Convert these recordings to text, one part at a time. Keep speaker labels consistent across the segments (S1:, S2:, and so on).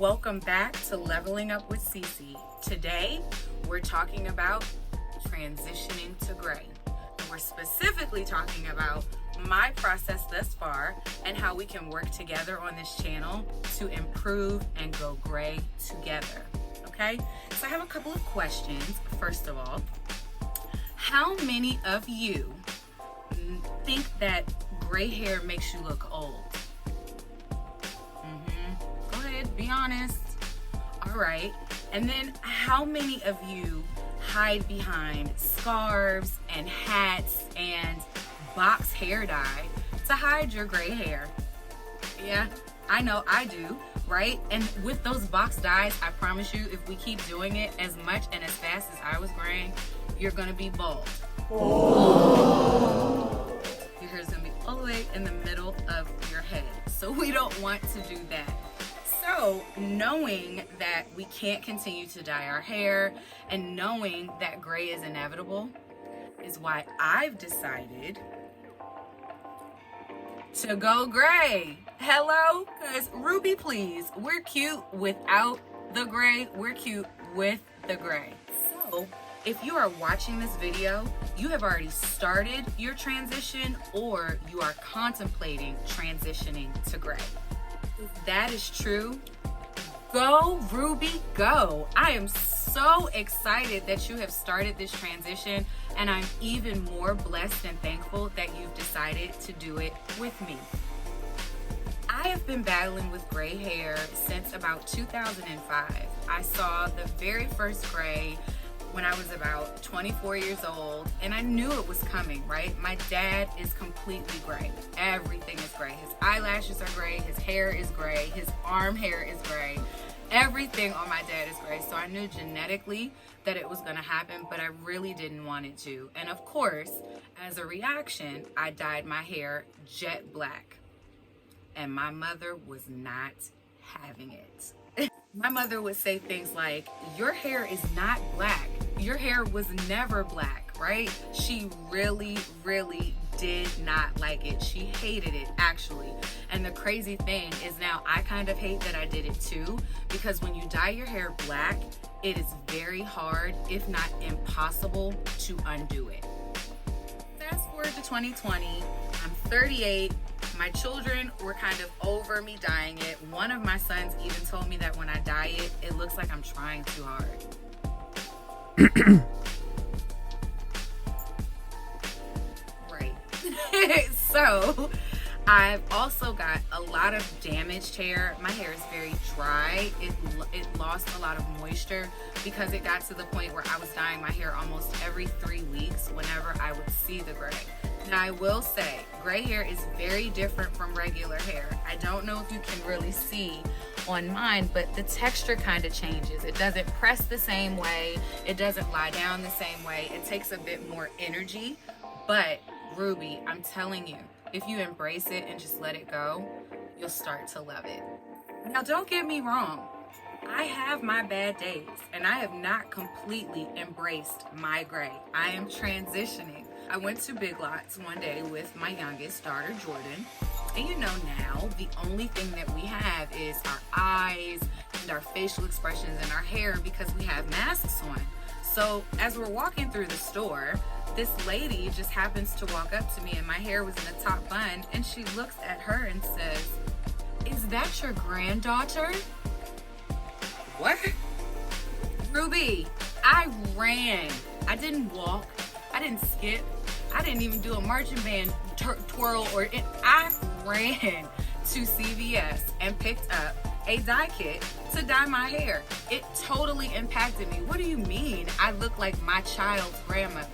S1: Welcome back to Leveling Up with Cece. Today, we're talking about transitioning to gray. And we're specifically talking about my process thus far and how we can work together on this channel to improve and go gray together. Okay? So I have a couple of questions. First of all, how many of you think that gray hair makes you look old? Go ahead, be honest. All right. And then how many of you hide behind scarves and hats and box hair dye to hide your gray hair? Yeah, I know I do, right? And with those box dyes, I promise you, if we keep doing it as much and as fast as I was graying, you're gonna be bald. Oh. Your hair's gonna be all the way in the middle of your head. So we don't want to do that. So knowing that we can't continue to dye our hair and knowing that gray is inevitable is why I've decided to go gray. Hello? Because Ruby, please, we're cute without the gray. We're cute with the gray. So if you are watching this video, you have already started your transition or you are contemplating transitioning to gray. If that is true, go Ruby, go. I am so excited that you have started this transition, and I'm even more blessed and thankful that you've decided to do it with me. I have been battling with gray hair since about 2005. I saw the very first gray when I was about 24 years old, and I knew it was coming, right? My dad is completely gray. Everything is gray. His eyelashes are gray, his hair is gray, his arm hair is gray. Everything on my dad is gray. So I knew genetically that it was gonna happen, but I really didn't want it to. And of course, as a reaction, I dyed my hair jet black. And my mother was not having it. My mother would say things like, your hair is not black. Your hair was never black, right? She really, really did not like it. She hated it, actually. And the crazy thing is now I kind of hate that I did it too, because when you dye your hair black, it is very hard, if not impossible, to undo it. Fast forward to 2020, I'm 38. My children were kind of over me dyeing it. One of my sons even told me that when I dye it, it looks like I'm trying too hard. Right. So I've also got a lot of damaged hair. My hair is very dry. It lost a lot of moisture because it got to the point where I was dyeing my hair almost every 3 weeks whenever I would see the gray. Now I will say, gray hair is very different from regular hair. I don't know if you can really see on mine, but the texture kind of changes. It doesn't press the same way. It doesn't lie down the same way. It takes a bit more energy. But Ruby, I'm telling you, if you embrace it and just let it go, you'll start to love it. Now don't get me wrong. I have my bad days and I have not completely embraced my gray. I am transitioning. I went to Big Lots one day with my youngest daughter, Jordan. And you know now, the only thing that we have is our eyes and our facial expressions and our hair because we have masks on. So as we're walking through the store, this lady just happens to walk up to me and my hair was in a top bun and she looks at her and says, "Is that your granddaughter?" What? Ruby, I ran. I didn't walk. I didn't skip. I didn't even do a marching band twirl I ran to CVS and picked up a dye kit to dye my hair. It totally impacted me. What do you mean I look like my child's grandmother?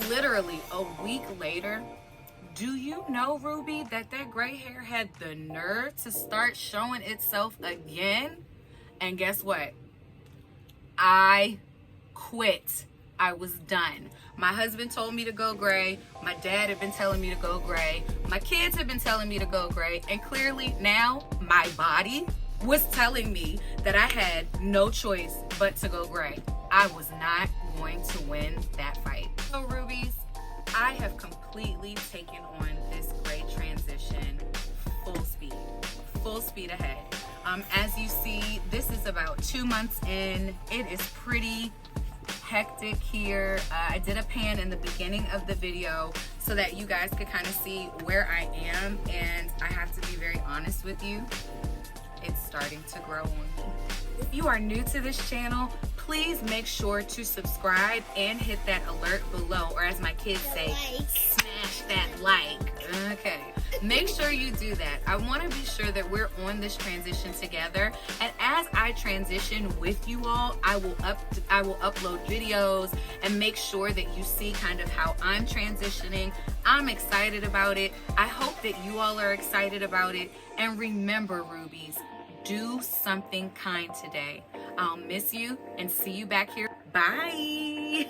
S1: Literally a week later, do you know, Ruby, that gray hair had the nerve to start showing itself again? And guess what? I quit. I was done. My husband told me to go gray. My dad had been telling me to go gray. My kids had been telling me to go gray. And clearly now my body was telling me that I had no choice but to go gray. I was not going to win that fight. So Rubies, I have completely taken on this gray transition full speed ahead. As you see, this is about 2 months in. It is pretty hectic here. I did a pan in the beginning of the video so that you guys could kind of see where I am, and I have to be very honest with you, it's starting to grow on me. If you are new to this channel, please make sure to subscribe and hit that alert below, or as my kids say, smash that like. Okay, make sure you do that. I want to be sure that we're on this transition together, and as I transition with you all, I will upload videos and make sure that you see kind of how I'm transitioning. I'm excited about it. I hope that you all are excited about it. And remember, Rubies, do something kind today. I'll miss you and see you back here. Bye.